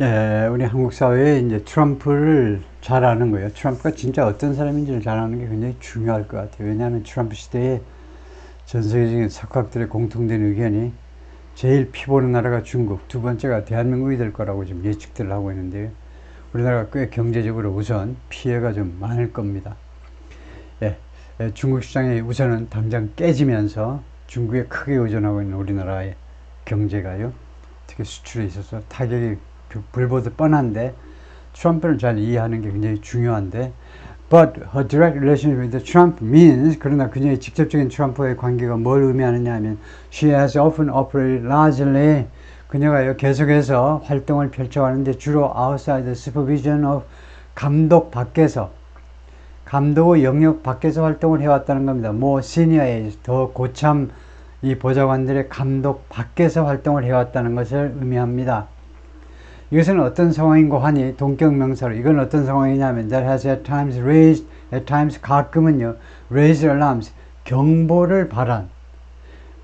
예, 우리 한국 사회에 이제 트럼프를 잘 아는 거예요. 트럼프가 진짜 어떤 사람인지를 잘 아는 게 굉장히 중요할 것 같아요. 왜냐하면 트럼프 시대에 전 세계적인 석학들의 공통된 의견이 제일 피 보는 나라가 중국, 두 번째가 대한민국이 될 거라고 지금 예측들을 하고 있는데요. 우리나라가 꽤 경제적으로 우선 피해가 좀 많을 겁니다. 예, 중국 시장이 우선은 당장 깨지면서 중국에 크게 의존하고 있는 우리나라의 경제가요. 특히 수출에 있어서 타격이 불보듯 뻔한데 트럼프를 잘 이해하는 게 굉장히 중요한데 But her direct relationship with Trump means 그러나 그녀의 직접적인 트럼프와의 관계가 뭘 의미하느냐 하면 She has often operated largely 그녀가 계속해서 활동을 펼쳐가는데 주로 outside the supervision of 감독 밖에서 감독의 영역 밖에서 활동을 해왔다는 겁니다. more senior age 더 고참 이 보좌관들의 감독 밖에서 활동을 해왔다는 것을 의미합니다. 이것은 어떤 상황인고 하니 동격명사로 이건 어떤 상황이냐면 that has at times raised, at times 가끔은요 raised alarms 경보를 발한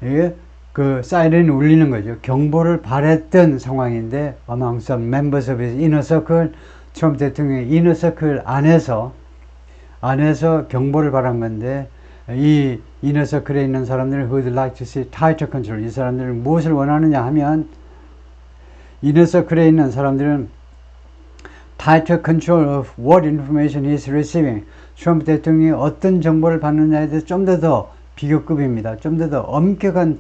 이게 그 사이렌이 울리는 거죠. 경보를 발했던 상황인데 among some members of his inner circle 트럼프 대통령의 inner circle 안에서 경보를 발한 건데 이 inner circle에 있는 사람들은 who would like to see tighter control 이 사람들은 무엇을 원하느냐 하면 inner circle에 있는 사람들은 tighter control of what information he is receiving 트럼프 대통령이 어떤 정보를 받느냐에 대해서 좀 더 비교급입니다. 좀 더 엄격한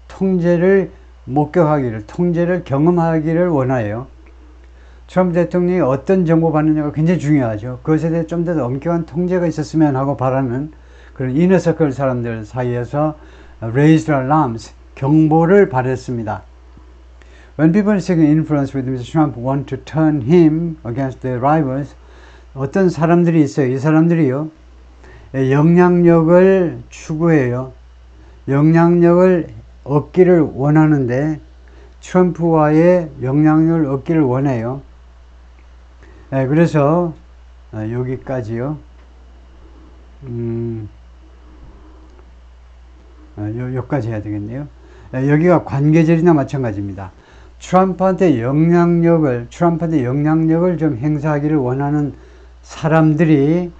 통제를 목격하기를 통제를 경험하기를 원해요. 트럼프 대통령이 어떤 정보 받느냐가 굉장히 중요하죠. 그것에 대해 좀 더 엄격한 통제가 있었으면 하고 바라는 그런 inner circle 사람들 사이에서 raised alarms 경보를 발했습니다. When people seeking influence with Mr. Trump want to turn him against their rivals, 어떤 사람들이 있어요. 이 사람들이요. 영향력을 추구해요. 영향력을 얻기를 원하는데 트럼프와의 영향력을 얻기를 원해요. 그래서 여기까지요. 여기까지 해야 되겠네요. 여기가 관계절이나 마찬가지입니다. 트럼프한테 영향력을 좀 행사하기를 원하는 사람들이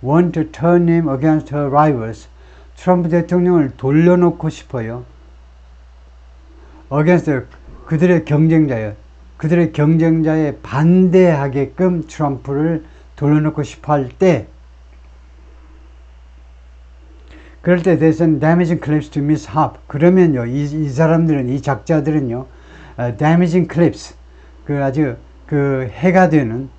want to turn him against her rivals. 트럼프 대통령을 돌려놓고 싶어요. against 그들의 경쟁자예요. 그들의 경쟁자에 반대하게끔 트럼프를 돌려놓고 싶어 할 때 그럴 때 there's damaging clips to mishap. 그러면요, 이 사람들은, 이 작자들은요, damaging clips, 아주 해가 되는,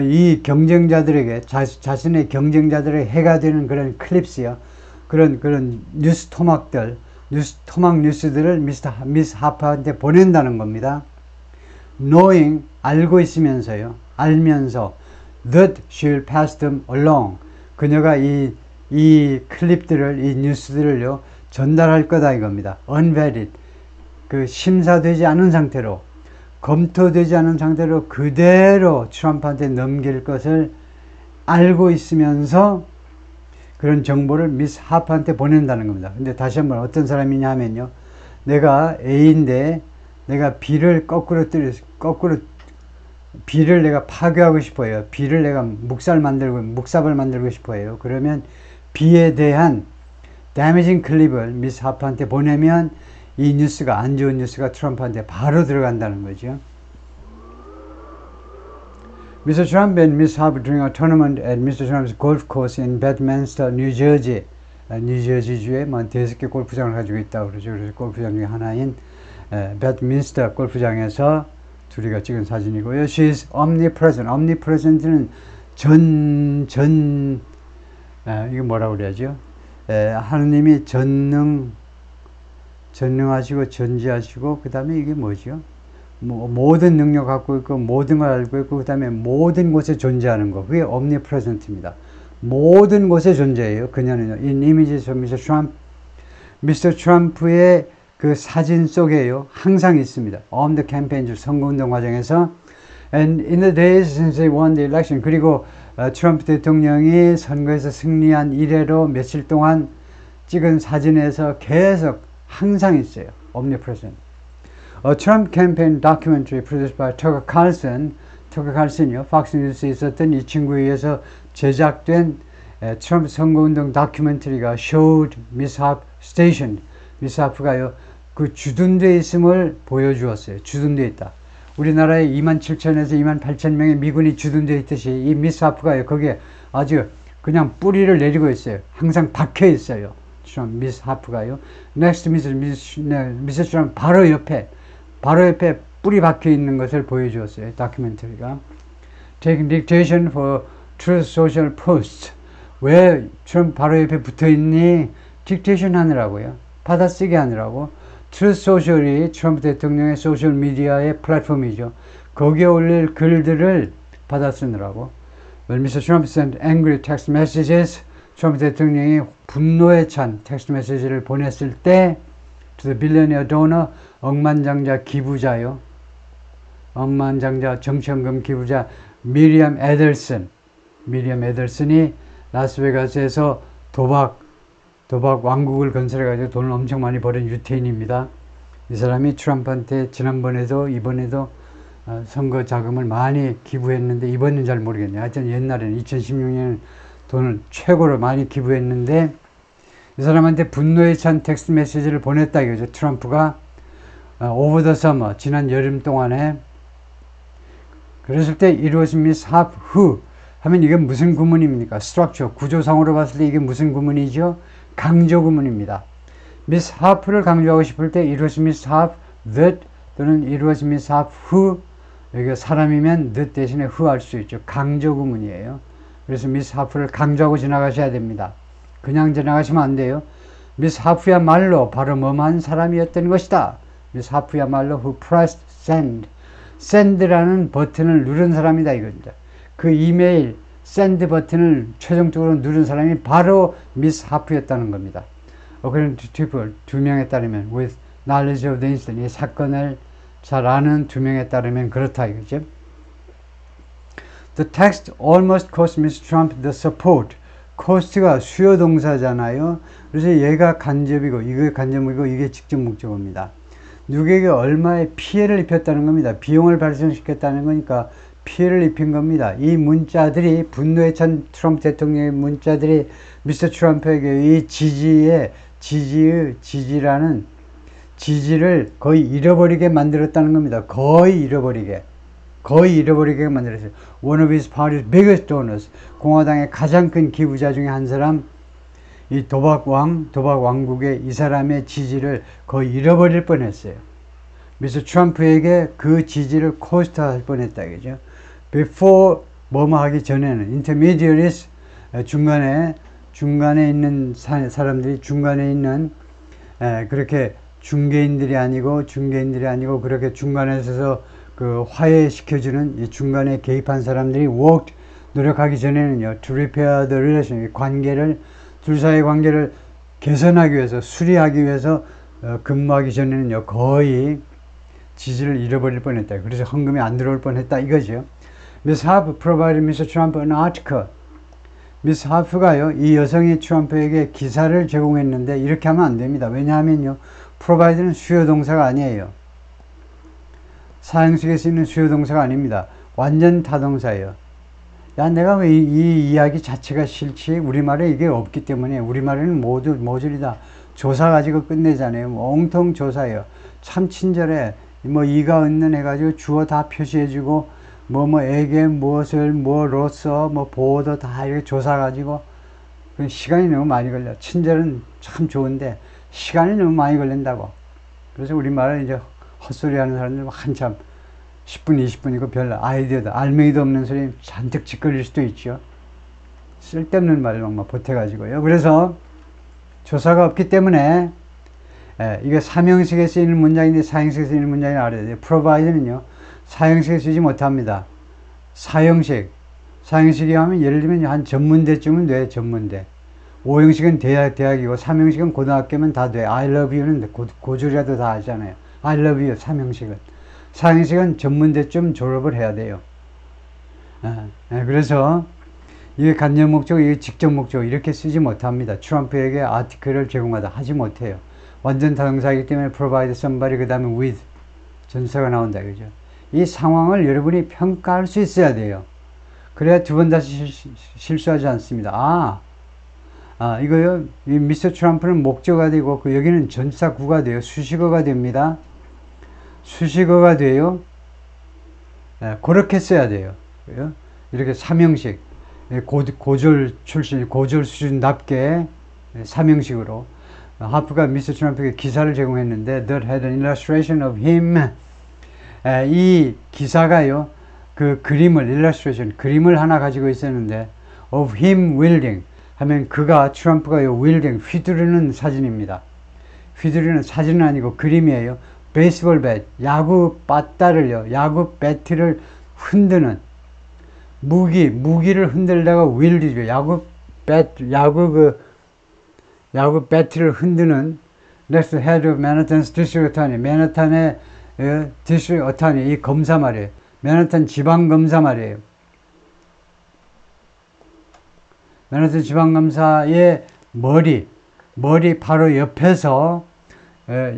이 경쟁자들에게, 자신의 경쟁자들의 해가 되는 그런 클립스요. 그런 뉴스 토막 뉴스들을 미스하프한테 보낸다는 겁니다. knowing, 알고 있으면서요, 알면서, that she will pass them along. 그녀가 이 클립들을, 이 뉴스들을요, 전달할 거다 이겁니다. unvetted. 심사되지 않은 상태로, 검토되지 않은 상태로 그대로 트럼프한테 넘길 것을 알고 있으면서 그런 정보를 미스 하프한테 보낸다는 겁니다. 근데 다시 한번 어떤 사람이냐 하면요. 내가 A인데 내가 B를 B를 내가 파괴하고 싶어요. B를 내가 묵삽을 만들고 싶어요. 그러면 B에 대한 damaging 클립을 미스 하프한테 보내면 이 뉴스가, 안 좋은 뉴스가 트럼프한테 바로 들어간다는 거죠. Mr. Trump and Miss Harper during a tournament at Mr. Trump's golf course in Bedminster, New Jersey. 뉴저지주에 5개 골프장을 가지고 있다고 그러죠. 그래서 골프장 중에 하나인 베드민스터 골프장에서 둘이가 찍은 사진이고요. She's omnipresent. omnipresent는 이거 뭐라고 그래야죠? 하느님이 전능하시고 전지하시고 그 다음에 이게 뭐죠? 모든 능력 갖고 있고 모든 걸 알고 있고 그 다음에 모든 곳에 존재하는 거 그게 omnipresent입니다. 모든 곳에 존재해요. 그녀는요. In images of Mr. Trump Mr. Trump의 그 사진 속에요. 항상 있습니다. On the campaign 선거운동 과정에서 and in the days since they won the election 그리고 트럼프 대통령이 선거에서 승리한 이래로 며칠 동안 찍은 사진에서 계속 항상 있어요. omnipresent. A Trump campaign documentary produced by Tucker Carlson, Tucker Carlson이요. 팍스뉴스에 있었던 이 친구에 의해서 제작된 트럼프 선거운동 다큐멘터리가 showed Miss Harp stationed. 미스 하프가요, 그 주둔되어 있음을 보여주었어요. 주둔되어 있다. 우리나라에 27,000에서 28,000명의 미군이 주둔되어 있듯이 이 미스 하프가요, 거기에 아주 그냥 뿌리를 내리고 있어요. 항상 박혀 있어요. 미스 하프가요. Next 미스 트럼프 바로 옆에 뿌리 박혀 있는 것을 보여주었어요. 다큐멘터리가. Taking dictation for Truth Social Post. 왜 트럼프 바로 옆에 붙어 있니? 딕테이션 하느라고요. 받아쓰기 하느라고. Truth Social이 트럼프 대통령의 소셜 미디어의 플랫폼이죠. 거기에 올릴 글들을 받아쓰느라고. When Mr. Trump sent angry text messages, 트럼프 대통령이 분노에 찬 텍스트 메시지를 보냈을 때 to the billionaire donor, 억만장자 기부자요. 억만장자 정치연금 기부자 미리엄 애들슨이 라스베가스에서 도박 왕국을 건설해가지고 돈을 엄청 많이 버는 유태인입니다. 이 사람이 트럼프한테 지난번에도 이번에도 선거 자금을 많이 기부했는데 이번엔 잘 모르겠네요. 하여튼 옛날에는 2016년 돈을 최고로 많이 기부했는데 이 사람한테 분노에 찬 텍스트 메시지를 보냈다 이거죠. 트럼프가 over the summer, 지난 여름 동안에. 그랬을 때 it was Miss Harp who 하면 이게 무슨 구문입니까? structure, 구조상으로 봤을 때 이게 무슨 구문이죠? 강조 구문입니다. Miss Harp를 강조하고 싶을 때 it was Miss Harp that 또는 it was Miss Harp who, 여기가 사람이면 that 대신에 who 할 수 있죠. 강조 구문이에요. 그래서 Miss Harp를 강조하고 지나가셔야 됩니다. 그냥 지나가시면 안 돼요. Miss Harp야말로 바로 뭐만 사람이었던 것이다. Miss Harp야말로 who pressed send. send라는 버튼을 누른 사람이다 이겁니다. 그 이메일 send 버튼을 최종적으로 누른 사람이 바로 Miss Harp였다는 겁니다. According to people, 두 명에 따르면 with knowledge of the incident, 이 사건을 잘 아는 두 명에 따르면 그렇다 이거죠. The text almost cost Mr. Trump the support. cost가 수요 동사잖아요. 그래서 얘가 간접이고 이게 간접이고 이게 직접 목적어입니다. 누구에게 얼마의 피해를 입혔다는 겁니다. 비용을 발생시켰다는 거니까 피해를 입힌 겁니다. 이 문자들이 분노에 찬 트럼프 대통령의 문자들이 미스터 트럼프에게 이 지지라는 지지를 거의 잃어버리게 만들었다는 겁니다. 거의 잃어버리게 만들었어요. One of his party's biggest donors, 공화당의 가장 큰 기부자 중에 한 사람, 이 도박 왕국의 이 사람의 지지를 거의 잃어버릴 뻔했어요. 미스터 트럼프에게 그 지지를 코스트할 뻔했다 이거죠. Before 뭐뭐 하기 전에는 intermediaries, 중간에 있는 사람들이 중간에 있는 그렇게 중개인들이 아니고 그렇게 중간에 서서 그 화해시켜주는 이 중간에 개입한 사람들이 worked, 노력하기 전에는요, to repair the relation, 둘 사이의 관계를 개선하기 위해서, 수리하기 위해서 근무하기 전에는요, 거의 지지를 잃어버릴 뻔했다. 그래서 헌금이 안 들어올 뻔했다 이거죠. Miss Harp provided Mr. Trump an article. 미스 하프가요, 이 여성이 트럼프에게 기사를 제공했는데 이렇게 하면 안 됩니다. 왜냐하면요, provide는 수요동사가 아니에요. 사형식에 쓰이는 수요동사가 아닙니다. 완전 타동사예요. 야, 내가 왜 이 이야기 자체가 싫지? 우리말에 이게 없기 때문에, 우리말에는 모조리 다 조사 가지고 끝내잖아요. 엉통 조사예요. 참 친절해. 이가 얻는 해가지고 주어 다 표시해주고, 에게 무엇을, 뭐로써, 보호도 다 이렇게 조사 가지고, 시간이 너무 많이 걸려. 친절은 참 좋은데, 시간이 너무 많이 걸린다고. 그래서 우리말은 이제 헛소리 하는 사람들 한참 10분, 20분이고 별 아이디어도, 알맹이도 없는 소리 잔뜩 짓거릴 수도 있죠. 쓸데없는 말을 막 보태가지고요. 그래서 조사가 없기 때문에, 이게 사명식에 쓰이는 문장인데 사형식에 쓰이는 문장이 알아야 돼요. provide는요, 사형식에 쓰지 못합니다. 사형식이 하면 예를 들면 한 전문대쯤은 돼, 전문대. 5형식은 대학이고 3형식은 고등학교면 다 돼. I love you는 고졸이라도 다 하잖아요. I love you, 3형식은. 4형식은 전문대쯤 졸업을 해야 돼요. 그래서 이게 간접 목적, 이게 직접 목적 이렇게 쓰지 못합니다. 트럼프에게 아티클을 제공하다 하지 못해요. 완전 타동사이기 때문에 provide somebody 그 다음에 with 전사가 나온다 이거죠. 이 상황을 여러분이 평가할 수 있어야 돼요. 그래야 두 번 다시 실수하지 않습니다. 이거요. 이 미스터 트럼프는 목적어가 되고 여기는 전사구가 돼요. 수식어가 됩니다. 수식어가 돼요. 그렇게 써야 돼요. 이렇게 삼형식, 고졸 출신, 고졸 수준답게 삼형식으로 하프가 미스터 트럼프에게 기사를 제공했는데 that had an illustration of him. 이 기사가요, 그 그림을 illustration, 그림을 하나 가지고 있었는데 of him wielding 하면 그가 트럼프가요 wielding 휘두르는 사진입니다. 휘두르는 사진은 아니고 그림이에요. 베이스볼 배, 야구 배트를요, 야구 배트를 흔드는 무기를 흔들다가 윌리죠. 야구 배트를 흔드는 next head of Manhattan's district attorney. 맨하탄의 district attorney, 이 검사 말이에요. 맨하탄 지방 검사 말이에요. 맨하탄 지방 검사의 머리 바로 옆에서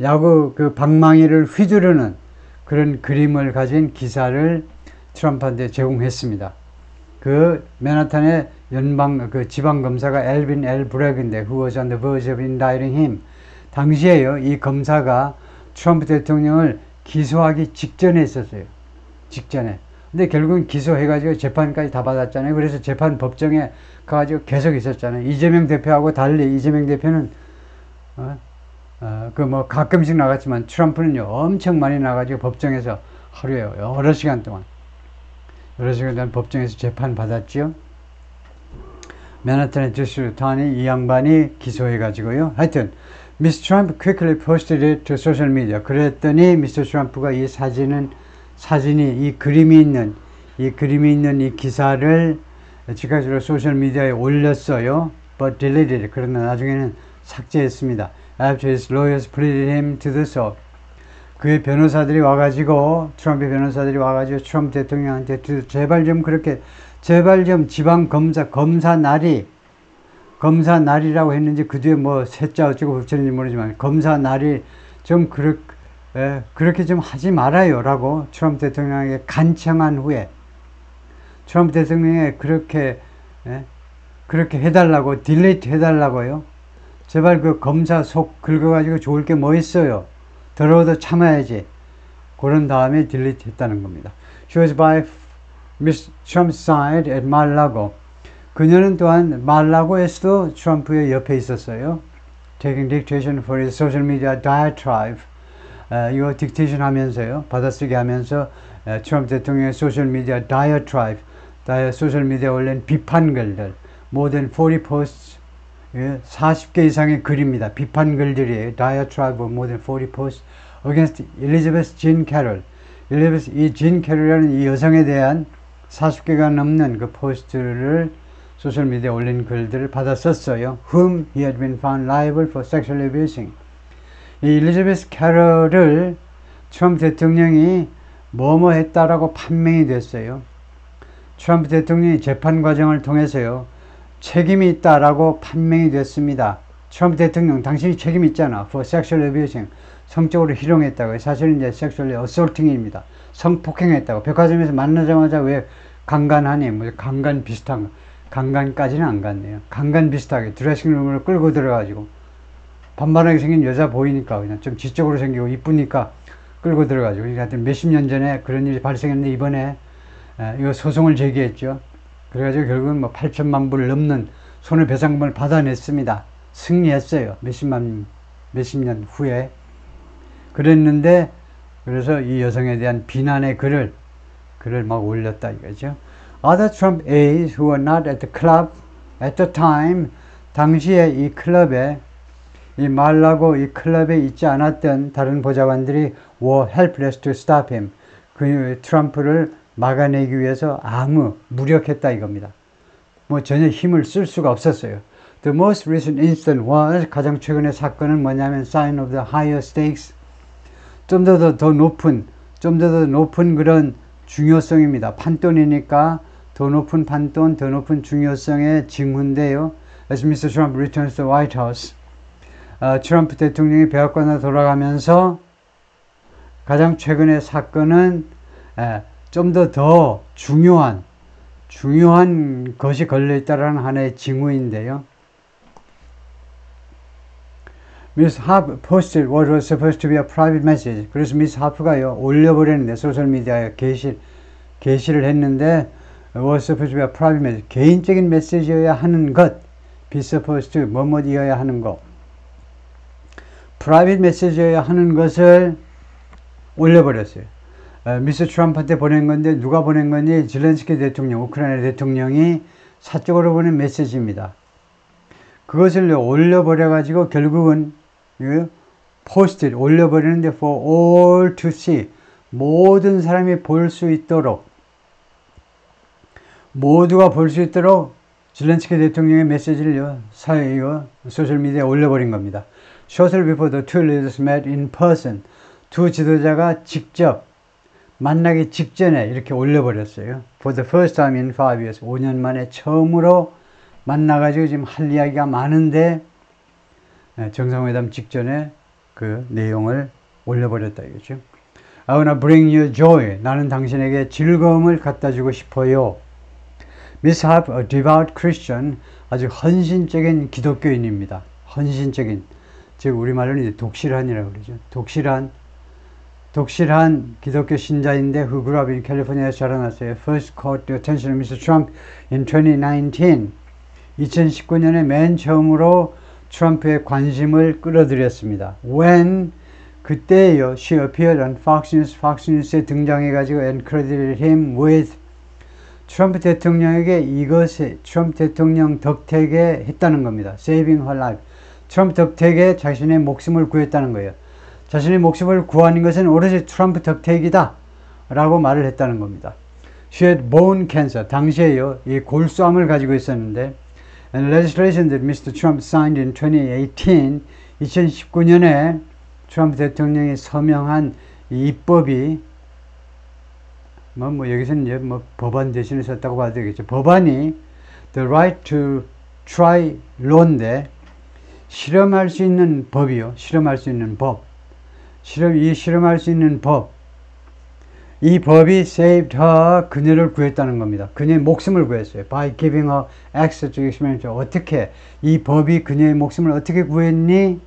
야구 그 방망이를 휘두르는 그런 그림을 가진 기사를 트럼프한테 제공했습니다. 그 맨하탄의 그 지방 검사가 엘빈 L. 브렉인데 who was on the verge of indicting him. 당시에요, 이 검사가 트럼프 대통령을 기소하기 직전에 있었어요. 직전에. 근데 결국은 기소해가지고 재판까지 다 받았잖아요. 그래서 재판 법정에 가가지고 계속 있었잖아요. 이재명 대표하고 달리 이재명 대표는 가끔씩 나갔지만 트럼프는요 엄청 많이 나가지고 법정에서 하루에 여러 시간 동안 법정에서 재판 받았지요. 맨하탄의 디스트릭트 어터니 이 양반이 기소해가지고요. 하여튼 미스터 트럼프 quickly posted it to social media. 그랬더니 미스터 트럼프가 이 사진이 이 그림이 있는 이 기사를 즉각적으로 소셜 미디어에 올렸어요. But deleted it. 그러나 나중에는 삭제했습니다. After his lawyers pleaded him to do so. 그의 변호사들이 와가지고 트럼프의 변호사들이 와가지고 트럼프 대통령한테 제발 좀 지방 검사 날이라고 했는지 그 뒤에 뭐 셋자 어쩌고 붙였는지 모르지만 검사 날이 좀 그렇게 좀 하지 말아요 라고 트럼프 대통령에게 간청한 후에 트럼프 대통령이 그렇게 해달라고 딜리트 해달라고요. 제발 그 검사 속 긁어가지고 좋을 게 뭐 있어요. 더러워도 참아야지. 그런 다음에 딜리트 했다는 겁니다. She was by Miss Trump's side at Mar-a-Lago. 그녀는 또한 말라고에서도 트럼프의 옆에 있었어요. Taking dictation for his social media diatribe. 이거 딕테이션 하면서요. 받아쓰기 하면서 트럼프 대통령의 소셜 미디어 diatribe. 소셜 미디어에 올린 비판글들. More than 40 posts. 40개 이상의 글입니다. 비판글들이에요. Diatribe of more than 40 posts against Elizabeth Jean Carroll. 이 진 캐롤이라는 이 여성에 대한 40개가 넘는 그 포스트를 소셜미디어에 올린 글들을 받아 썼어요. Whom he had been found liable for sexually abusing. 이 엘리자베스 캐럴을 트럼프 대통령이 뭐뭐 했다라고 판명이 됐어요. 트럼프 대통령이 재판 과정을 통해서요. 책임이 있다라고 판명이 됐습니다. 트럼프 대통령 당신이 책임이 있잖아. For sexual abusing. 성적으로 희롱했다고. 사실은 이제 sexually assaulting입니다. 성폭행했다고. 백화점에서 만나자마자 왜 강간하니? 뭐 강간 비슷한 거. 강간까지는 안 갔네요. 강간 비슷하게 드레싱룸으로 끌고 들어가지고 반반하게 생긴 여자 보이니까 그냥 좀 지적으로 생기고 이쁘니까 끌고 들어가지고 하여튼 몇십 년 전에 그런 일이 발생했는데 이번에 이거 소송을 제기했죠. 그래가지고 결국은 뭐 8천만 불 넘는 손해배상금을 받아냈습니다. 승리했어요. 몇십 년 후에. 그랬는데, 그래서 이 여성에 대한 비난의 글을 막 올렸다 이거죠. Other Trump aides who were not at the club at the time, 당시에 이 클럽에, 이 말라고 이 클럽에 있지 않았던 다른 보좌관들이 were helpless to stop him. 그 트럼프를 막아내기 위해서 무력했다 이겁니다. 뭐 전혀 힘을 쓸 수가 없었어요. The most recent incident was, 가장 최근의 사건은 뭐냐면 sign of the higher stakes. 좀 더 높은 그런 중요성입니다. 판돈이니까 더 높은 판돈, 더 높은 중요성의 징후인데요. As Mr. Trump returns to the White House. 트럼프 대통령이 백악관으로 돌아가면서 가장 최근의 사건은 좀 더 중요한 것이 걸려있다라는 하나의 징후인데요. Miss Harper posted what was supposed to be a private message. 그래서 미스 하프가요 올려버렸는데 소셜미디어에 게시를 했는데 was supposed to be a private message. 개인적인 메시지여야 하는 것. be supposed to 뭐뭐이어야 하는 것. private 메시지여야 하는 것을 올려버렸어요. 미스 트럼프한테 보낸 건데 누가 보낸 거니? zelensky 대통령, 우크라이나 대통령이 사적으로 보낸 메시지입니다. 그것을 올려버려가지고 결국은 posted 올려버리는데 for all to see 모든 사람이 볼 수 있도록 모두가 볼 수 있도록 zelensky 대통령의 메시지를 소셜미디어에 올려버린 겁니다. Shortly before the two leaders met in person 두 지도자가 직접 만나기 직전에 이렇게 올려버렸어요. For the first time in 5 years 5년 만에 처음으로 만나가지고 지금 할 이야기가 많은데 정상회담 직전에 그 내용을 올려버렸다 이거죠. I wanna bring you joy. 나는 당신에게 즐거움을 갖다 주고 싶어요. Miss Harp, a devout Christian, 아주 헌신적인 기독교인입니다. 헌신적인, 즉 우리말로는 이제 독실한이라고 그러죠. 독실한 기독교 신자인데 who grew up in California에서 자라났어요. First caught the attention of Mr. Trump in 2019. 2019년에 맨 처음으로 트럼프의 관심을 끌어들였습니다. When 그때요, she appeared on Fox News에 등장해가지고 and credited him with 트럼프 대통령에게 이것에 트럼프 대통령 덕택에 했다는 겁니다. Saving her life. 트럼프 덕택에 자신의 목숨을 구했다는 거예요. 자신의 목숨을 구하는 것은 오로지 트럼프 덕택이다 라고 말을 했다는 겁니다. She had bone cancer. 당시에요, 이 골수암을 가지고 있었는데 and legislation that Mr. Trump signed in 2018 2019년에 트럼프 대통령이 서명한 이 입법이 여기서는 이제 법안 대신에 썼다고 봐도 되겠죠. 법안이 The Right to Try Law인데 실험할 수 있는 법이요. 실험할 수 있는 법. 실험할 수 있는 법. 이 법이 saved her, 그녀를 구했다는 겁니다. 그녀의 목숨을 구했어요. By giving her access to experiment. 어떻게 이 법이 그녀의 목숨을 어떻게 구했니?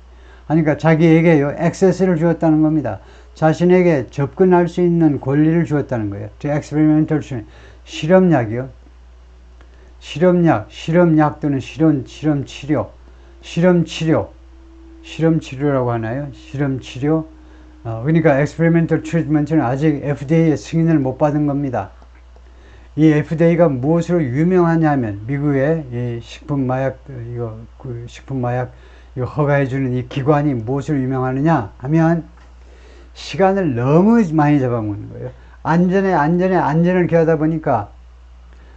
하니까 자기에게요 access를 주었다는 겁니다. 자신에게 접근할 수 있는 권리를 주었다는 거예요. To experimental treatment. 실험약이요. 실험약 또는 실험치료라고 하나요? 실험치료. 그러니까 experimental treatment는 아직 FDA의 승인을 못 받은 겁니다. 이 FDA가 무엇으로 유명하냐면 미국의 이 식품마약 이거 허가해주는 이 기관이 무엇으로 유명하느냐 하면 시간을 너무 많이 잡아먹는 거예요. 안전을 기하다 보니까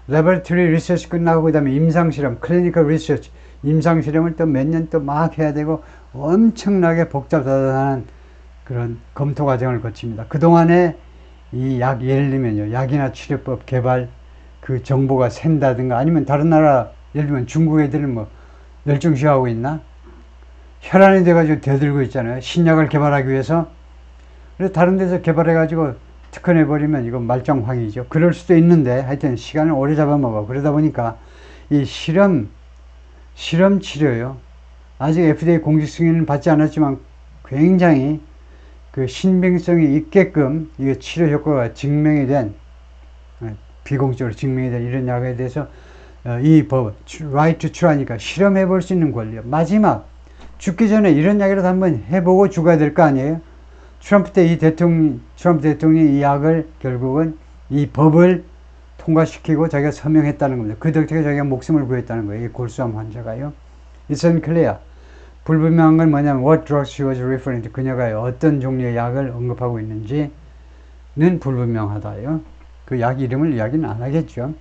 레버토리 리서치 끝나고 그 다음에 임상실험, 클리니컬 리서치, 임상실험을 또 몇 년 또 막 해야 되고 엄청나게 복잡하다는 그런 검토 과정을 거칩니다. 그동안에 이 예를 들면요, 약이나 치료법 개발 그 정보가 샌다든가 아니면 다른 나라, 예를 들면 중국 애들은 멸종시하고 있나? 혈안이 돼가지고 대들고 있잖아요. 신약을 개발하기 위해서. 그래서 다른 데서 개발해가지고 특허내버리면 이건 말짱황이죠. 그럴 수도 있는데 하여튼 시간을 오래 잡아먹어. 그러다 보니까 이 실험 치료요. 아직 FDA 공식 승인은 받지 않았지만 굉장히 그 신빙성이 있게끔 이 치료 효과가 증명이 된, 비공식적으로 증명이 된 이런 약에 대해서 이 법, right to try니까 실험해 볼 수 있는 권리요. 마지막 죽기 전에 이런 약이라도 한번 해보고 죽어야 될 거 아니에요? 트럼프 대통령이 이 약을 결국은 이 법을 통과시키고 자기가 서명했다는 겁니다. 그 덕택에 자기가 목숨을 구했다는 거예요. 이 골수암 환자가요. It's unclear. 불분명한 건 뭐냐면 what drugs she was referring to. 그녀가 어떤 종류의 약을 언급하고 있는지는 불분명하다요. 그 약 이름을 이야기는 안 하겠죠.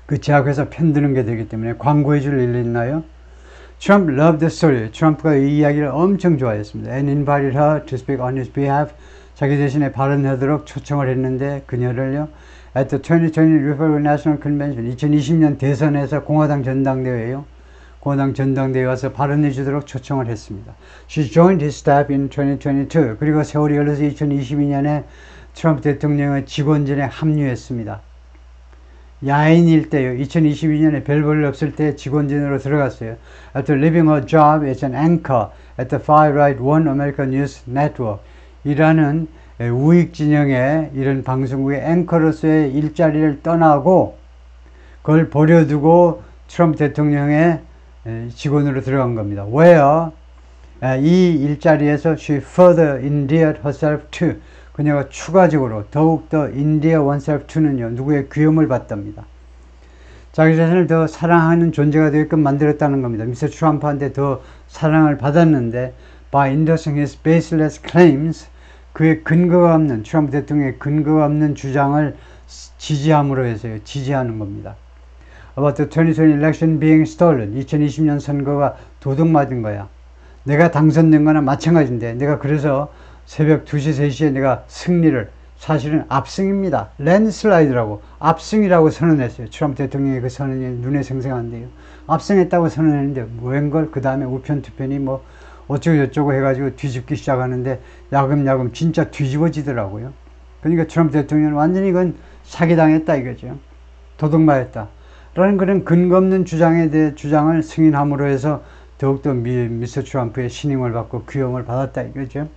그 제약회사 편드는 게 되기 때문에 광고해 줄 일이 있나요? Trump loved the story. 트럼프가 이 이야기를 엄청 좋아했습니다. And invited her to speak on his behalf. 자기 대신에 발언하도록 초청을 했는데 그녀를요. At the 2020 Republican National Convention 2020년 대선에서 공화당 전당대회에요. 공화당 전당대회에 와서 발언해 주도록 초청을 했습니다. She joined his staff in 2022. 그리고 세월이 흘러서 2022년에 트럼프 대통령의 직원전에 합류했습니다. 야인일 때요. 2022년에 별 볼 일 없을 때 직원진으로 들어갔어요. After leaving her job as an anchor at the far-right One American News Network 이라는 우익 진영의 이런 방송국의 앵커로서의 일자리를 떠나고 그걸 버려두고 트럼프 대통령의 직원으로 들어간 겁니다. Where 이 일자리에서 she further endeared herself to 그녀가 추가적으로 더욱더 endear oneself to는요. 누구의 귀염을 받답니다. 자기 자신을 더 사랑하는 존재가 되게끔 만들었다는 겁니다. 미스터 트럼프한테 더 사랑을 받았는데 by endorsing his baseless claims 그의 근거가 없는 트럼프 대통령의 근거가 없는 주장을 지지함으로 해서요. 지지하는 겁니다. About the 2020 election being stolen 2020년 선거가 도둑맞은 거야. 내가 당선된 거나 마찬가지인데 내가 그래서 새벽 2시, 3시에 내가 승리를 사실은 압승입니다. 랜드슬라이드라고 압승이라고 선언했어요. 트럼프 대통령의 그 선언이 눈에 생생한데요. 압승했다고 선언했는데 웬걸 그 다음에 우편 투편이 뭐 어쩌고 저쩌고 해가지고 뒤집기 시작하는데 야금야금 진짜 뒤집어지더라고요. 그러니까 트럼프 대통령은 완전히 이건 사기당했다 이거죠. 도둑맞았다. 라는 그런 근거 없는 주장에 대해 주장을 승인함으로 해서 더욱더 미스터 트럼프의 신임을 받고 귀염을 받았다 이거죠.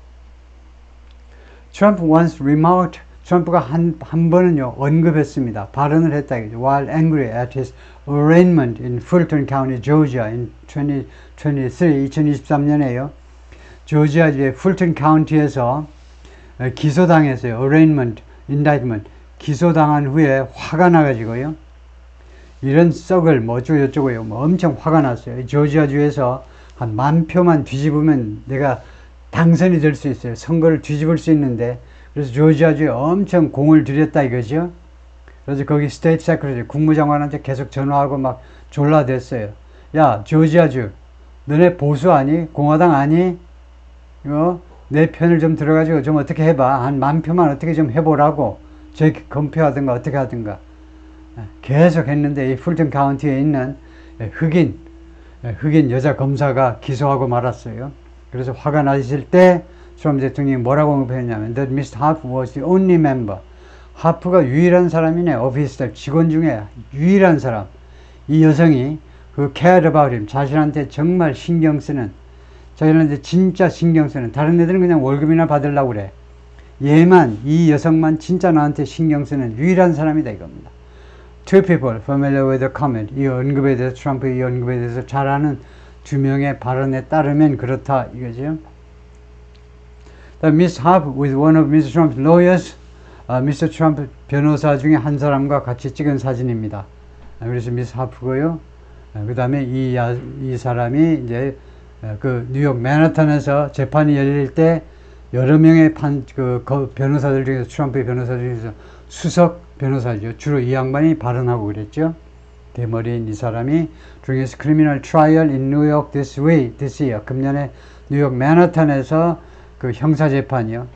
Trump once remarked, 트럼프가 한 번은요, 언급했습니다. 발언을 했다 이거죠. While angry at his arraignment in Fulton County, Georgia in 2023년에요. 조지아주의 풀턴 카운티에서 기소당했어요. arraignment, indictment. 기소당한 후에 화가 나가지고요. 이런 썩을 뭐 어쩌고저쩌고요. 뭐 엄청 화가 났어요. 조지아주에서 한 10,000표만 뒤집으면 내가 당선이 될 수 있어요. 선거를 뒤집을 수 있는데 그래서 조지아주에 엄청 공을 들였다 이거죠. 그래서 거기 스테이트 세크레터리 국무장관한테 계속 전화하고 막 졸라댔어요. 야 조지아주 너네 보수 아니? 공화당 아니? 내 편을 좀 들어가지고 좀 어떻게 해봐. 한 10,000표만 어떻게 좀 해보라고. 검표하든가 어떻게 하든가. 계속 했는데 이 풀턴 카운티에 있는 흑인 여자 검사가 기소하고 말았어요. 그래서 화가 나실 때 트럼프 대통령이 뭐라고 언급했냐면 that Mr. Harp was the only member. 하프가 유일한 사람이네. 오피스텔 직원 중에 유일한 사람. 이 여성이 그 cared about him. 자신한테 정말 신경 쓰는 자신한테 진짜 신경 쓰는 다른 애들은 그냥 월급이나 받으려고 그래. 얘만 이 여성만 진짜 나한테 신경 쓰는 유일한 사람이다 이겁니다. Two people familiar with the comment. 이 언급에 대해서 트럼프의 이 언급에 대해서 잘 아는 두 명의 발언에 따르면 그렇다 이거죠. Miss Harp with one of Mr. Trump's lawyers. Mr. Trump 변호사 중에 한 사람과 같이 찍은 사진입니다. 그래서 미스 하프고요. 그 다음에 이 사람이 이제 그 뉴욕 맨하탄에서 재판이 열릴 때 여러 명의 변호사들 중에서 트럼프의 변호사들 중에서 수석 변호사죠. 주로 이 양반이 발언하고 그랬죠. 대머리인 이 사람이 during his criminal trial in New York this year 금년에 뉴욕 맨하탄에서 그 형사재판이요.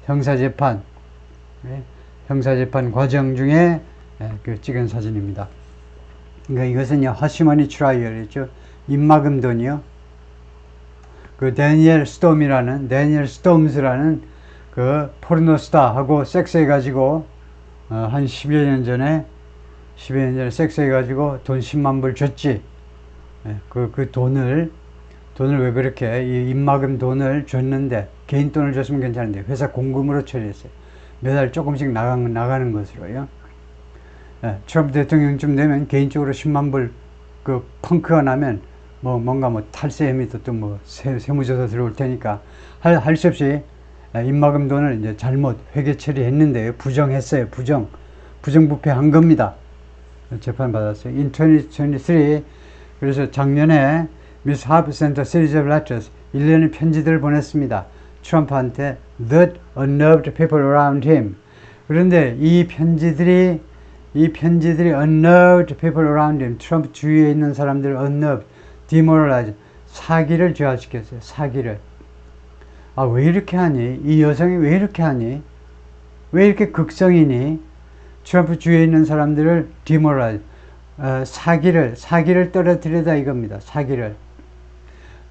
형사재판 과정 중에 그 찍은 사진입니다. 그러니까 이것은요 허시머니 트라이얼이죠. 입막음 돈이요. 그 데니엘 스톰스라는 그 포르노스타하고 섹스해가지고 한 10여 년 전에 섹스해가지고 돈 10만 불 줬지. 그 돈을 왜 그렇게 이 입막음 돈을 줬는데 개인 돈을 줬으면 괜찮은데 회사 공금으로 처리했어요. 매달 조금씩 나가는 것으로요. 트럼프 대통령쯤 되면 개인적으로 10만 불 그 펑크가 나면 뭔가 탈세 혐의 또 세무조사 들어올 테니까 할 수 없이 입막음 돈을 이제 잘못 회계 처리했는데요. 부정했어요. 부정부패한 겁니다. 재판 받았어요. In 2023 그래서 작년에 Miss Harp sent a series of letters 1년의 편지들을 보냈습니다. 트럼프한테 that unnerved people around him. 그런데 이 편지들이 unnerved people around him. 트럼프 주위에 있는 사람들을 unnerved, demoralized, 사기를 저하시켰어요. 사기를. 왜 이렇게 하니? 이 여성이 왜 이렇게 하니? 왜 이렇게 극성이니? 트럼프 주위에 있는 사람들을 demoralized, 사기를 떨어뜨리다 이겁니다. 사기를.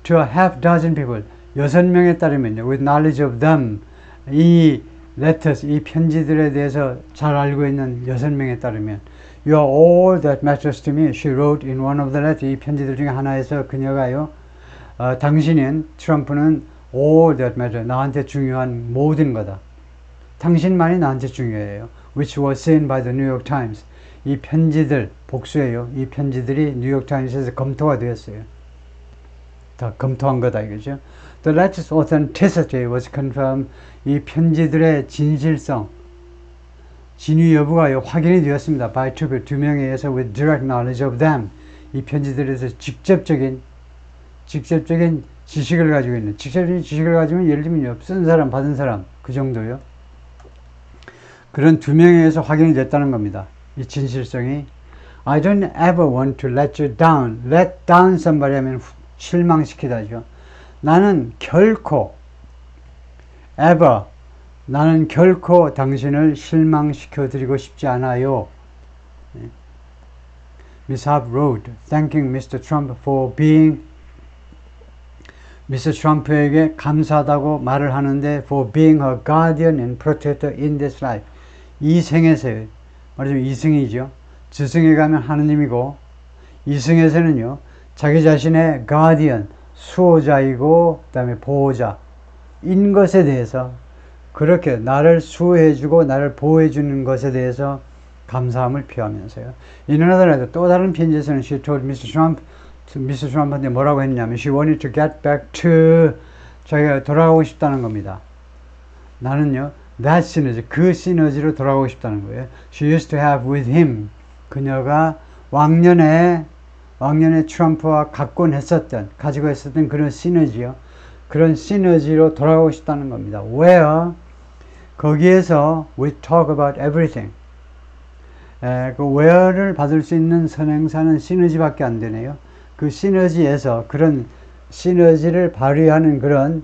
To a half dozen people, 6명에 따르면요, with knowledge of them, 이 letters, 이 편지들에 대해서 잘 알고 있는 6명에 따르면, You are all that matters to me, she wrote in one of the letters. 이 편지들 중에 하나에서 그녀가요, 당신은, 트럼프는 all that matters, 나한테 중요한 모든 거다. 당신만이 나한테 중요해요. Which was seen by the New York Times. 이 편지들, 복수예요. 이 편지들이 뉴욕타임스에서 검토가 되었어요. 다 검토한 거다 이거죠. The letter's authenticity was confirmed. 이 편지들의 진실성, 진위 여부가 확인이 되었습니다. By two people, 2명에 의해서 with direct knowledge of them. 이 편지들에서 직접적인 지식을 가지고 있는, 직접적인 지식을 가지고 있는, 예를 들면 쓴 사람, 받은 사람, 그 정도요. 그런 2명에 의해서 확인이 됐다는 겁니다. 이 진실성이. I don't ever want to let you down. Let down somebody 하면 실망시키다죠. 나는 결코 ever, 나는 결코 당신을 실망시켜 드리고 싶지 않아요. Miss Harp wrote, thanking Mr. Trump for being, Mr. 트럼프에게 감사하다고 말을 하는데 for being her guardian and protector in this life. 이 생에서요. 말하자면 이승이죠. 저승에 가면 하느님이고, 이승에서는요, 자기 자신의 guardian, 수호자이고, 그 다음에 보호자인 것에 대해서, 그렇게 나를 수호해주고 나를 보호해주는 것에 대해서 감사함을 표하면서요. In another letter, 또 다른 편지에서는 she told Mr. Trump한테 뭐라고 했냐면 she wanted to get back to, 자기가 돌아가고 싶다는 겁니다. 나는요, that synergy, 그 시너지로 돌아가고 싶다는 거예요. She used to have with him, 그녀가 왕년에 트럼프와 가지고 있었던 그런 시너지요. 그런 시너지로 돌아가고 싶다는 겁니다. Where, 거기에서 we talk about everything. 그 where를 받을 수 있는 선행사는 시너지밖에 안 되네요. 그 시너지에서, 그런 시너지를 발휘하는 그런,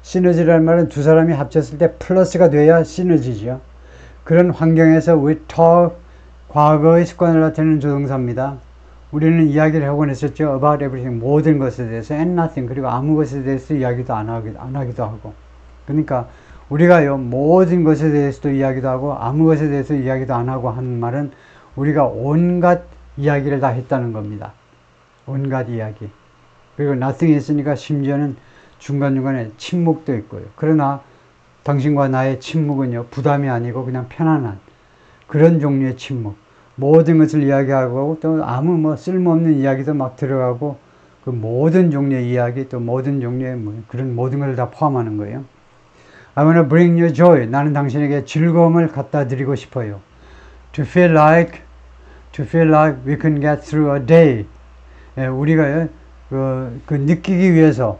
시너지라는 말은 두 사람이 합쳤을 때 플러스가 돼야 시너지죠. 그런 환경에서 we talk, 과거의 습관을 나타내는 조동사입니다. 우리는 이야기를 하곤 했었죠. about everything, 모든 것에 대해서, and nothing, 그리고 아무 것에 대해서 이야기도 안 하기도 하고. 그러니까 우리가요, 모든 것에 대해서도 이야기도 하고 아무 것에 대해서 이야기도 안 하고 하는 말은 우리가 온갖 이야기를 다 했다는 겁니다. 온갖 이야기. 그리고 nothing이 있으니까 심지어는 중간중간에 침묵도 있고요. 그러나 당신과 나의 침묵은요, 부담이 아니고 그냥 편안한 그런 종류의 침묵. 모든 것을 이야기하고 또 아무 쓸모없는 이야기도 막 들어가고, 그 모든 종류의 이야기, 또 모든 종류의 그런 모든 것을 다 포함하는 거예요. I want to bring you joy. 나는 당신에게 즐거움을 갖다 드리고 싶어요. To feel like we can get through a day. 우리가요, 그 느끼기 위해서,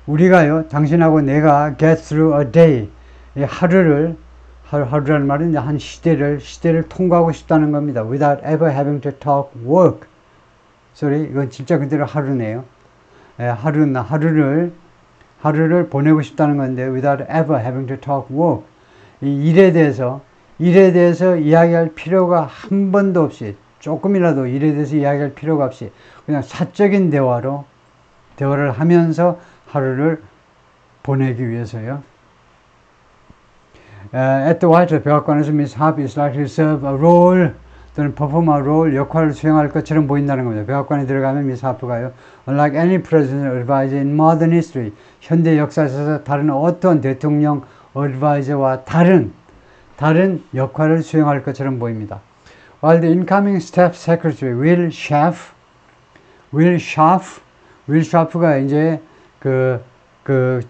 우리가요, 당신하고 내가 get through a day. 하루라는 말은 이제 한 시대를 통과하고 싶다는 겁니다. Without ever having to talk work. 이건 진짜 그대로 하루네요. 하루를 보내고 싶다는 건데, without ever having to talk work. 이 일에 대해서 이야기할 필요가 한 번도 없이, 조금이라도 일에 대해서 이야기할 필요가 없이, 그냥 사적인 대화를 하면서 하루를 보내기 위해서요. At the White House, 백악관에서 Miss Harp is likely to serve a role, 또는 perform a role, 역할을 수행할 것처럼 보인다는 겁니다. 백악관에 들어가면 Miss Harp가요, unlike any president or advisor in modern history, 현대 역사에서 다른 어떤 대통령, advisor와 다른 역할을 수행할 것처럼 보입니다. While the incoming staff secretary Will Schaff가 이제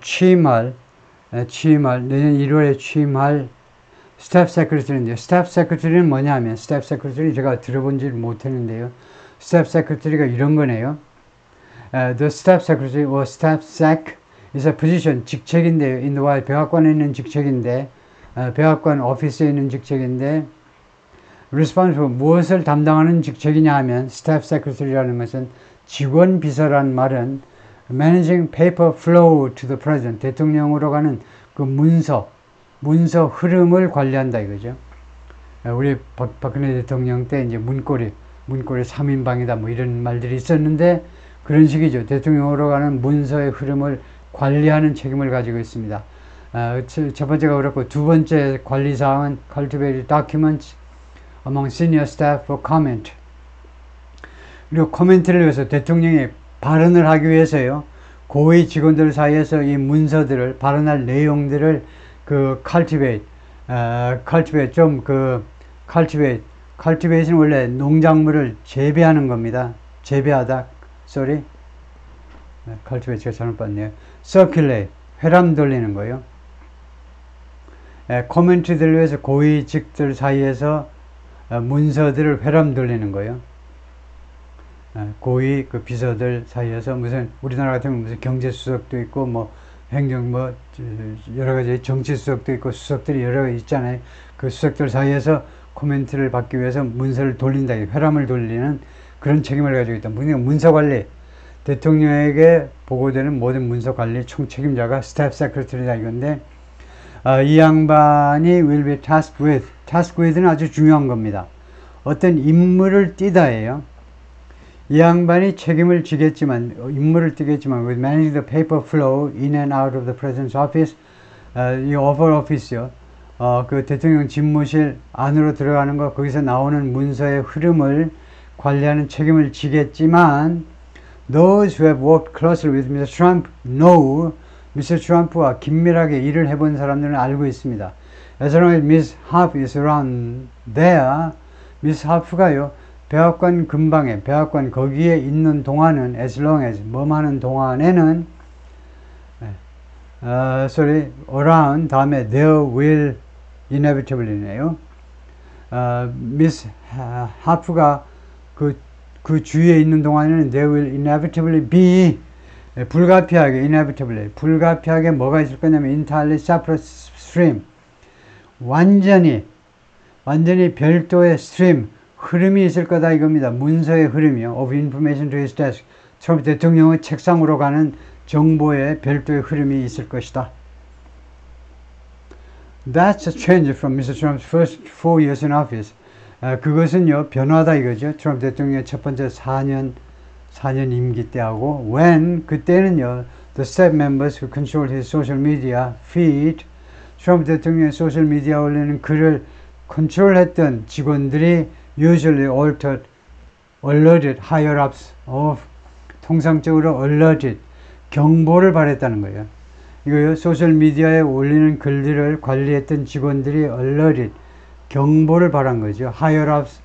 취임할 내년 1월에 취임할 스텝 세크리터리인데요. 스텝 세크리터리는 뭐냐 하면, 스텝 세크리터리 제가 들어본지 못했는데요. 스텝 세크리터리가 이런 거네요. The staff secretary or staff sec is a position, 직책인데요. in the White, 백악관에 있는 직책인데, 백악관 오피스에 있는 직책인데, responsible, 무엇을 담당하는 직책이냐 하면, staff secretary라는 것은 직원 비서라는 말은 managing paper flow to the president, 대통령으로 가는 그 문서 흐름을 관리한다 이거죠. 우리 박근혜 대통령 때 이제 문고리 문고리 3인방이다 뭐 이런 말들이 있었는데 그런 식이죠. 대통령으로 가는 문서의 흐름을 관리하는 책임을 가지고 있습니다. 첫 번째가 그렇고 두 번째 관리사항은 cultivate documents among senior staff for comment. 그리고 코멘트를 위해서 대통령이 발언을 하기 위해서요. 고위 직원들 사이에서 이 문서들을 발언할 내용들을 그 cultivate는 원래 농작물을 재배하는 겁니다. 재배하다. sorry. cultivate가 잘못 봤네요. circulate. 회람 돌리는 거예요. 코멘트들을 위해서 고위직들 사이에서 문서들을 회람 돌리는 거예요. 고위 그 비서들 사이에서 무슨 우리나라 같으면 무슨 경제수석도 있고 뭐 행정 뭐 여러 가지 정치수석도 있고 수석들이 여러 가지 있잖아요. 그 수석들 사이에서 코멘트를 받기 위해서 문서를 돌린다, 회람을 돌리는 그런 책임을 가지고 있다. 문서 관리, 대통령에게 보고되는 모든 문서 관리 총 책임자가 스태프 세크레터리다 이건데 이 양반이 will be tasked with는 아주 중요한 겁니다. 어떤 임무를 띠다예요. 이 양반이 책임을 지겠지만 임무를 띠겠지만 with managing the paper flow in and out of the president's office 이 oval office요. 그 대통령 집무실 안으로 들어가는 거 거기서 나오는 문서의 흐름을 관리하는 책임을 지겠지만 those who have worked closely with Mr. Trump know Mr. Trump와 긴밀하게 일을 해본 사람들은 알고 있습니다. As long as Ms. Harp is around there, Ms. Harp가요 백악관 근방에 백악관 거기에 있는 동안은 as long as 뭐하는 동안에는 around 다음에 there will inevitably네요. Ms. Harp가 그 주위에 있는 동안에는 there will inevitably be 불가피하게 뭐가 있을 거냐면 entirely separate stream 완전히 별도의 stream 흐름이 있을 거다 이겁니다. 문서의 흐름이요. of information to his desk. 트럼프 대통령의 책상으로 가는 정보의 별도의 흐름이 있을 것이다. That's a change from Mr. Trump's first 4 years in office. 그것은요 변화다 이거죠. 트럼프 대통령의 첫 번째 4년 임기 때하고 when 그때는요 the staff members who control his social media feed 트럼프 대통령의 소셜 미디어 올리는 글을 컨트롤했던 직원들이 usually alerted higher ups of 통상적으로 alerted 경보를 발했다는 거예요. 이거요 소셜 미디어에 올리는 글들을 관리했던 직원들이 alerted 경보를 발한 거죠. higher ups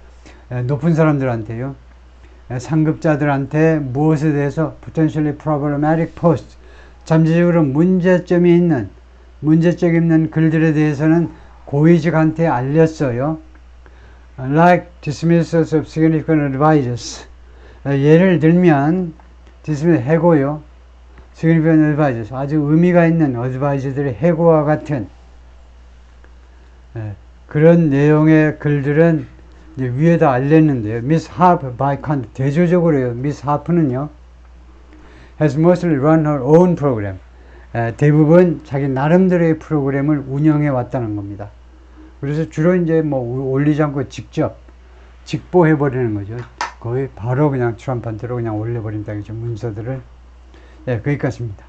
높은 사람들한테요. 상급자들한테 무엇에 대해서 potentially problematic posts 잠재적으로 문제점 있는 글들에 대해서는 고위직한테 알렸어요. Like dismissals of significant advisors. 예를 들면 dismiss 해고요. significant advisors 아주 의미가 있는 advisor들의 해고와 같은 그런 내용의 글들은 이제 위에다 알렸는데요. Miss Harp by conduct 대조적으로요. Miss Harp는요 has mostly run her own program. 대부분 자기 나름대로의 프로그램을 운영해 왔다는 겁니다. 그래서 주로 이제 뭐 올리지 않고 직접 직보해 버리는 거죠. 거의 바로 그냥 트럼프한테로 그냥 올려버린다 이죠 문서들을. 거기까지입니다.